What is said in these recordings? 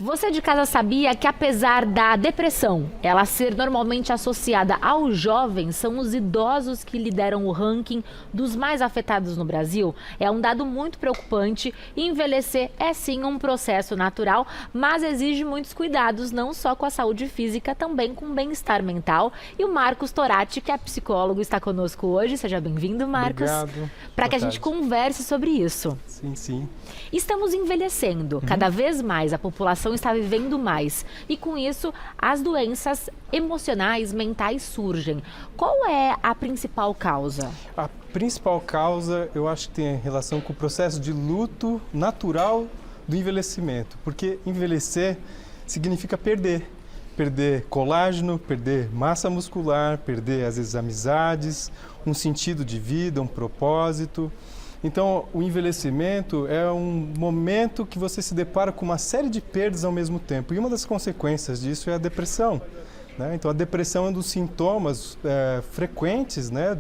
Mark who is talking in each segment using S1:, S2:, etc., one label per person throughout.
S1: Você de casa sabia que apesar da depressão, ela ser normalmente associada aos jovens, são os idosos que lideram o ranking dos mais afetados no Brasil? É um dado muito preocupante. Envelhecer é sim um processo natural, mas exige muitos cuidados, não só com a saúde física, também com o bem-estar mental. E o Marcos Torati, que é psicólogo, está conosco hoje. Seja bem-vindo, Marcos.
S2: Obrigado.
S1: Para que a gente converse sobre isso.
S2: Sim, sim.
S1: Estamos envelhecendo, cada vez mais, a população está vivendo mais e com isso as doenças emocionais, mentais surgem. Qual é a principal causa?
S2: A principal causa eu acho que tem relação com o processo de luto natural do envelhecimento, porque envelhecer significa perder. Perder colágeno, perder massa muscular, perder às vezes amizades, um sentido de vida, um propósito. Então, o envelhecimento é um momento que você se depara com uma série de perdas ao mesmo tempo. E uma das consequências disso é a depressão, né? Então, a depressão é um dos sintomas frequentes, né,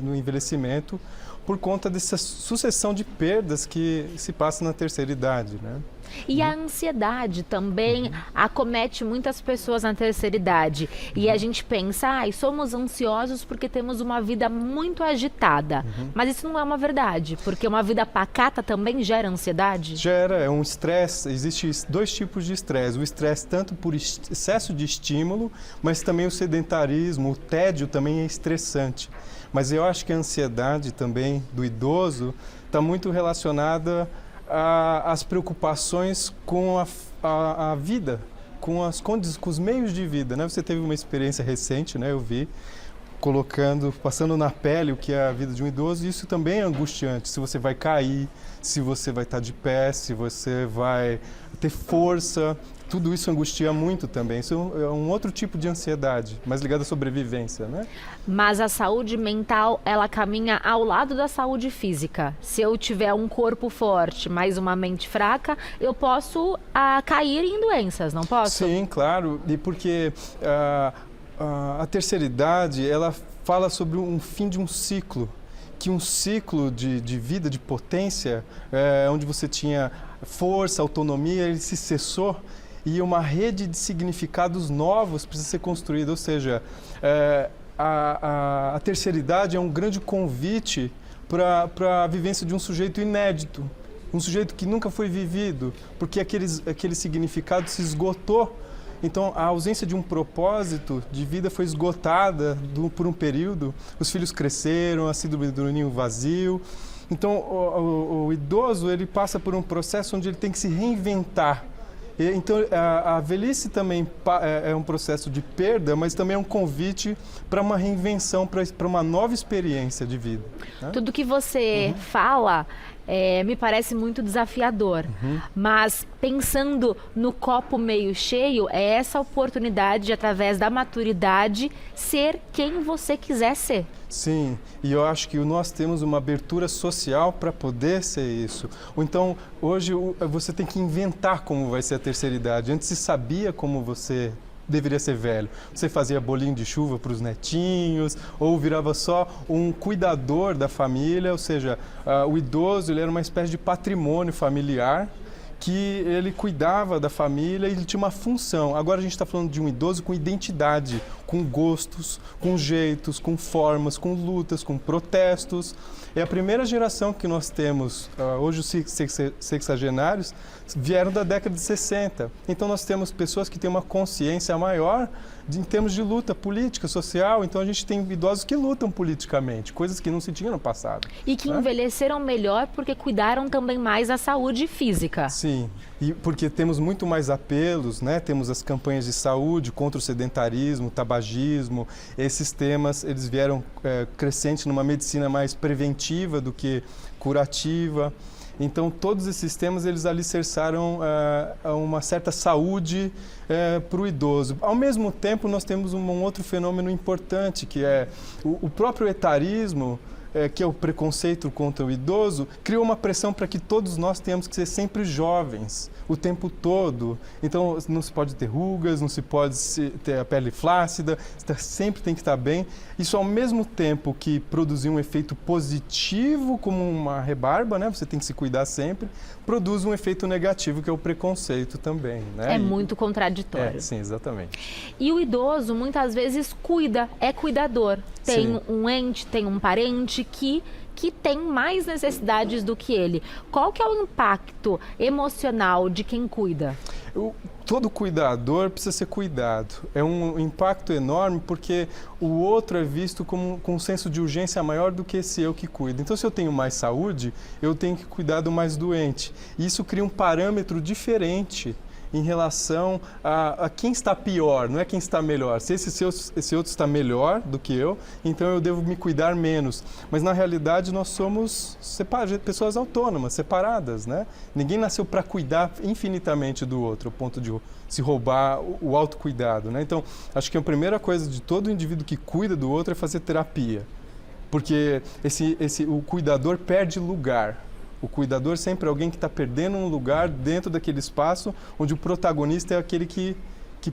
S2: no envelhecimento por conta dessa sucessão de perdas que se passa na terceira idade, né?
S1: E a ansiedade também acomete muitas pessoas na terceira idade. E a gente pensa, somos ansiosos porque temos uma vida muito agitada. Mas isso não é uma verdade, porque uma vida pacata também gera ansiedade?
S2: Gera, é um estresse. Existem dois tipos de estresse. O estresse tanto por excesso de estímulo, mas também o sedentarismo, o tédio também é estressante. Mas eu acho que a ansiedade também do idoso está muito relacionada às preocupações com a vida, com os meios de vida, né? Você teve uma experiência recente, né? Eu vi, passando na pele o que é a vida de um idoso, e isso também é angustiante. Se você vai cair, se você vai estar de pé, se você vai ter força, tudo isso angustia muito também. Isso é um outro tipo de ansiedade, mais ligado à sobrevivência, né?
S1: Mas a saúde mental, ela caminha ao lado da saúde física. Se eu tiver um corpo forte, mas uma mente fraca, eu posso cair em doenças, não posso?
S2: Sim, claro. E porque a terceira idade, ela fala sobre um fim de um ciclo. Que um ciclo de vida, de potência, onde você tinha força, autonomia, ele se cessou. E uma rede de significados novos precisa ser construída, ou seja, a terceira idade é um grande convite para a vivência de um sujeito inédito, um sujeito que nunca foi vivido, porque aquele significado se esgotou. Então, a ausência de um propósito de vida foi esgotada por um período, os filhos cresceram, a síndrome do ninho vazio. Então, o idoso ele passa por um processo onde ele tem que se reinventar. Então, a velhice também é um processo de perda, mas também é um convite para uma reinvenção, para uma nova experiência de vida, né?
S1: Tudo que você fala me parece muito desafiador, mas pensando no copo meio cheio, é essa oportunidade de, através da maturidade, ser quem você quiser ser.
S2: Sim, e eu acho que nós temos uma abertura social para poder ser isso. Ou então, hoje você tem que inventar como vai ser a terceira idade. Antes se sabia como você deveria ser velho. Você fazia bolinho de chuva para os netinhos, ou virava só um cuidador da família, ou seja, o idoso ele era uma espécie de patrimônio familiar, que ele cuidava da família e ele tinha uma função. Agora a gente está falando de um idoso com identidade, com gostos, com jeitos, com formas, com lutas, com protestos. É a primeira geração que nós temos, hoje os sexagenários, vieram da década de 60. Então nós temos pessoas que têm uma consciência maior em termos de luta política, social. Então a gente tem idosos que lutam politicamente, coisas que não se tinham no passado.
S1: E que envelheceram melhor porque cuidaram também mais da saúde física.
S2: Sim, e porque temos muito mais apelos, né? Temos as campanhas de saúde contra o sedentarismo, o tabagismo. Esses temas eles vieram crescentes numa medicina mais preventiva do que curativa. Então, todos esses temas, eles alicerçaram uma certa saúde para o idoso. Ao mesmo tempo, nós temos um outro fenômeno importante, que é o próprio etarismo, que é o preconceito contra o idoso, criou uma pressão para que todos nós tenhamos que ser sempre jovens, o tempo todo. Então, não se pode ter rugas, não se pode ter a pele flácida, sempre tem que estar bem. Isso, ao mesmo tempo que produzir um efeito positivo, como uma rebarba, né? Você tem que se cuidar sempre, produz um efeito negativo, que é o preconceito também, né?
S1: É muito contraditório.
S2: Sim, exatamente.
S1: E o idoso, muitas vezes, é cuidador. Tem
S2: Sim.
S1: um ente, tem um parente que tem mais necessidades do que ele. Qual que é o impacto emocional de quem cuida?
S2: Todo cuidador precisa ser cuidado. É um impacto enorme porque o outro é visto com um senso de urgência maior do que esse eu que cuida. Então, se eu tenho mais saúde, eu tenho que cuidar do mais doente. E isso cria um parâmetro diferente em relação a quem está pior, não é quem está melhor. Se esse outro está melhor do que eu, então eu devo me cuidar menos. Mas, na realidade, nós somos pessoas autônomas, separadas, né? Ninguém nasceu para cuidar infinitamente do outro, ao ponto de se roubar o autocuidado, né? Então, acho que a primeira coisa de todo indivíduo que cuida do outro é fazer terapia. Porque o cuidador perde lugar. O cuidador sempre é alguém que está perdendo um lugar dentro daquele espaço onde o protagonista é aquele que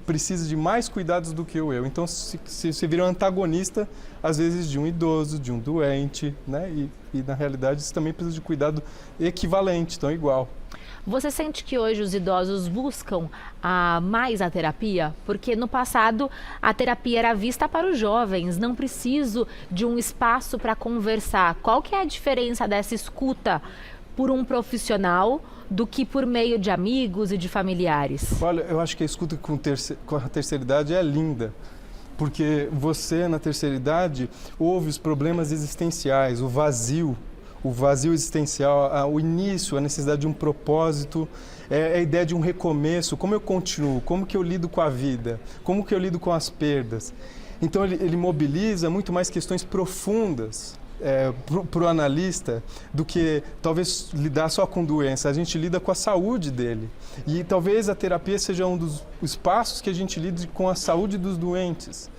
S2: precisa de mais cuidados do que o eu. Então, se você vira um antagonista, às vezes, de um idoso, de um doente, né? E na realidade, isso também precisa de cuidado equivalente, então igual.
S1: Você sente que hoje os idosos buscam mais a terapia? Porque no passado a terapia era vista para os jovens, não preciso de um espaço para conversar. Qual que é a diferença dessa escuta por um profissional do que por meio de amigos e de familiares?
S2: Olha, eu acho que a escuta com a terceira idade é linda. Porque você, na terceira idade, ouve os problemas existenciais, o vazio existencial, o início, a necessidade de um propósito, a ideia de um recomeço, como eu continuo, como que eu lido com a vida, como que eu lido com as perdas. Então ele mobiliza muito mais questões profundas para o analista do que talvez lidar só com doença. A gente lida com a saúde dele. E talvez a terapia seja um dos espaços que a gente lide com a saúde dos doentes.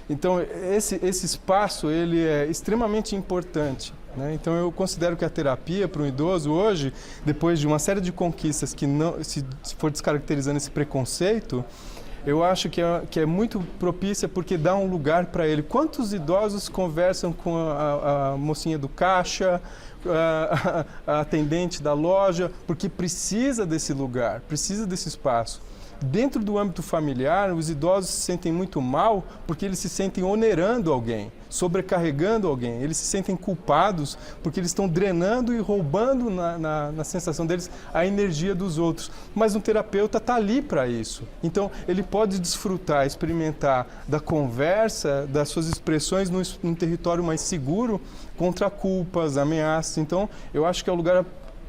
S2: Então esse espaço ele é extremamente importante, né? Então eu considero que a terapia para um idoso hoje, depois de uma série de conquistas que não, se for descaracterizando esse preconceito, eu acho que é muito propícia porque dá um lugar para ele. Quantos idosos conversam com a mocinha do caixa, a atendente da loja, porque precisa desse lugar, precisa desse espaço. Dentro do âmbito familiar, os idosos se sentem muito mal porque eles se sentem onerando alguém, sobrecarregando alguém. Eles se sentem culpados porque eles estão drenando e roubando na sensação deles a energia dos outros. Mas um terapeuta está ali para isso. Então, ele pode desfrutar, experimentar da conversa, das suas expressões num território mais seguro contra culpas, ameaças. Então, eu acho que é o lugar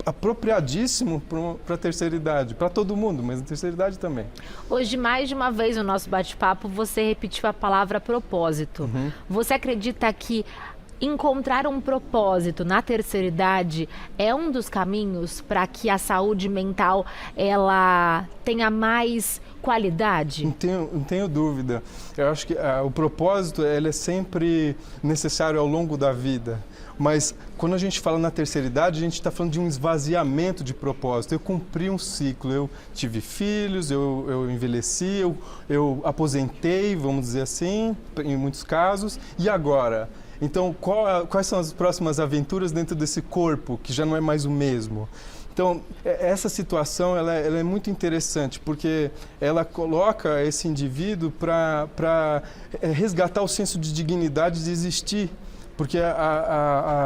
S2: apropriadíssimo para a terceira idade, para todo mundo, mas na terceira idade também.
S1: Hoje, mais de uma vez no nosso bate-papo, você repetiu a palavra propósito.
S2: Uhum.
S1: Você acredita que encontrar um propósito na terceira idade é um dos caminhos para que a saúde mental ela tenha mais qualidade?
S2: Não tenho dúvida. Eu acho que o propósito ele é sempre necessário ao longo da vida. Mas quando a gente fala na terceira idade, a gente está falando de um esvaziamento de propósito. Eu cumpri um ciclo, eu tive filhos, eu envelheci, eu aposentei, vamos dizer assim, em muitos casos, e agora? Então, quais são as próximas aventuras dentro desse corpo, que já não é mais o mesmo? Então, essa situação ela é muito interessante, porque ela coloca esse indivíduo para resgatar o senso de dignidade de existir. Porque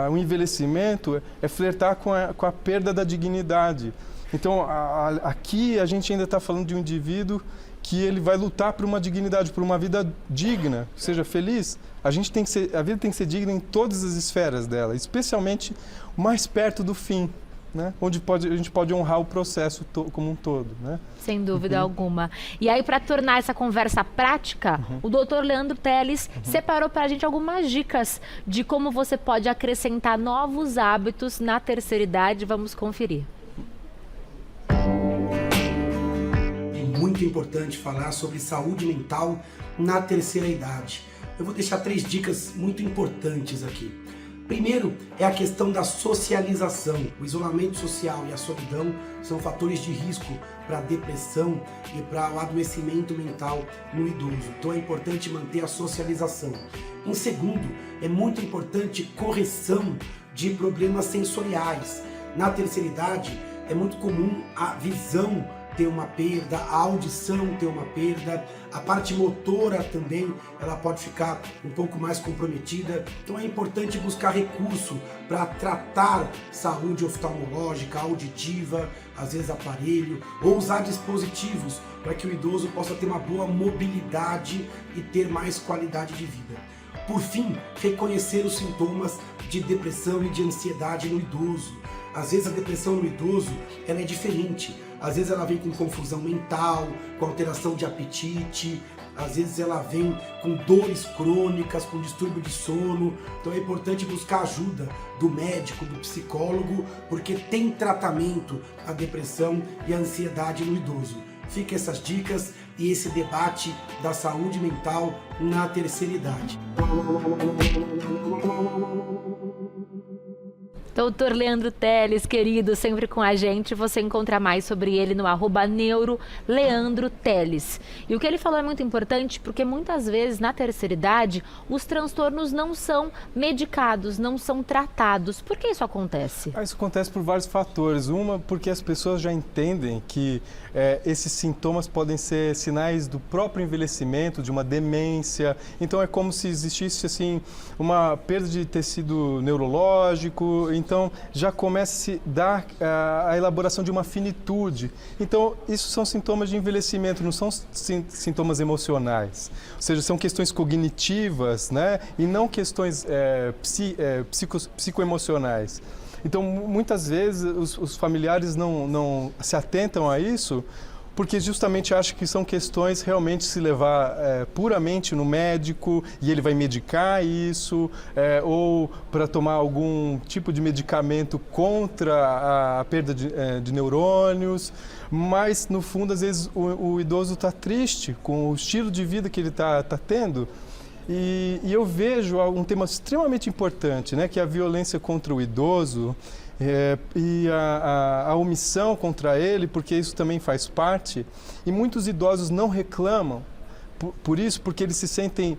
S2: o envelhecimento é flertar com a perda da dignidade. Então, aqui a gente ainda está falando de um indivíduo que ele vai lutar por uma dignidade, por uma vida digna, seja feliz. A vida tem que ser digna em todas as esferas dela, especialmente mais perto do fim, né? Onde a gente pode honrar o processo como um todo, né?
S1: Sem dúvida alguma. E aí, para tornar essa conversa prática, o Dr. Leandro Teles separou para a gente algumas dicas de como você pode acrescentar novos hábitos na terceira idade. Vamos conferir.
S3: É muito importante falar sobre saúde mental na terceira idade. Eu vou deixar 3 dicas muito importantes aqui. Primeiro é a questão da socialização. O isolamento social e a solidão são fatores de risco para a depressão e para o adoecimento mental no idoso. Então é importante manter a socialização. Em segundo, é muito importante correção de problemas sensoriais. Na terceira idade, é muito comum a visão ter uma perda, a audição ter uma perda, a parte motora também, ela pode ficar um pouco mais comprometida. Então é importante buscar recurso para tratar saúde oftalmológica, auditiva, às vezes aparelho, ou usar dispositivos para que o idoso possa ter uma boa mobilidade e ter mais qualidade de vida. Por fim, reconhecer os sintomas de depressão e de ansiedade no idoso. Às vezes a depressão no idoso ela é diferente. Às vezes ela vem com confusão mental, com alteração de apetite, às vezes ela vem com dores crônicas, com distúrbio de sono. Então é importante buscar ajuda do médico, do psicólogo, porque tem tratamento a depressão e a ansiedade no idoso. Fiquem essas dicas e esse debate da saúde mental na terceira idade.
S1: Doutor Leandro Teles, querido, sempre com a gente. Você encontra mais sobre ele no @neuroleandroteles. E o que ele falou é muito importante porque muitas vezes na terceira idade os transtornos não são medicados, não são tratados. Por que isso acontece?
S2: Isso acontece por vários fatores. Uma, porque as pessoas já entendem que esses sintomas podem ser sinais do próprio envelhecimento, de uma demência. Então é como se existisse assim uma perda de tecido neurológico. Então já começa a se dar a elaboração de uma finitude. Então isso são sintomas de envelhecimento, não são sintomas emocionais. Ou seja, são questões cognitivas, né? E não questões psicoemocionais. Então muitas vezes os familiares não se atentam a isso porque justamente acham que são questões realmente se levar puramente no médico e ele vai medicar isso, ou para tomar algum tipo de medicamento contra a perda de neurônios, mas no fundo às vezes o idoso está triste com o estilo de vida que ele está tendo. E eu vejo um tema extremamente importante, né, que é a violência contra o idoso. E a omissão contra ele, porque isso também faz parte, e muitos idosos não reclamam por isso, porque eles se sentem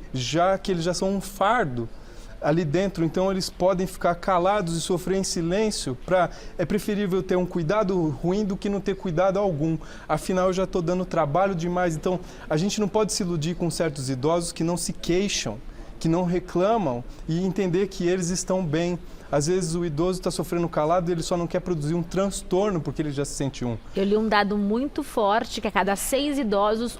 S2: que eles já são um fardo ali dentro, então eles podem ficar calados e sofrer em silêncio. É preferível ter um cuidado ruim do que não ter cuidado algum, afinal eu já estou dando trabalho demais. Então a gente não pode se iludir com certos idosos que não se queixam, que não reclamam, e entender que eles estão bem. Às vezes o idoso está sofrendo calado e ele só não quer produzir um transtorno porque ele já se sente um.
S1: Eu li um dado muito forte, que a cada 6 idosos,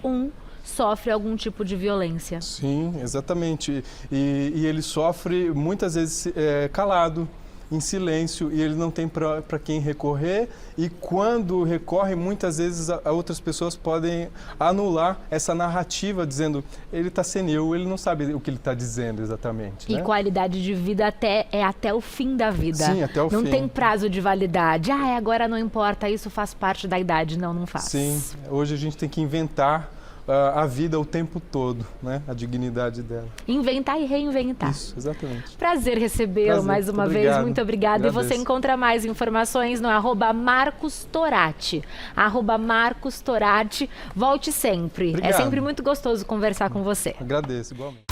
S1: sofre algum tipo de violência.
S2: Sim, exatamente. E ele sofre muitas vezes calado, em silêncio, e ele não tem para quem recorrer, e quando recorre, muitas vezes outras pessoas podem anular essa narrativa, dizendo ele está senil, ele não sabe o que ele está dizendo exatamente.
S1: E
S2: né?
S1: qualidade de vida até o fim da vida.
S2: Sim, até o fim.
S1: Não tem prazo de validade. Agora não importa, isso faz parte da idade. Não faz.
S2: Sim, hoje a gente tem que inventar a vida o tempo todo, né? A dignidade dela.
S1: Inventar e reinventar.
S2: Isso, exatamente.
S1: Prazer recebê-lo mais uma vez. Muito obrigada. E você encontra mais informações no @MarcosTorati. @MarcosTorati. Volte sempre.
S2: Obrigado.
S1: É sempre muito gostoso conversar com você.
S2: Agradeço, igualmente.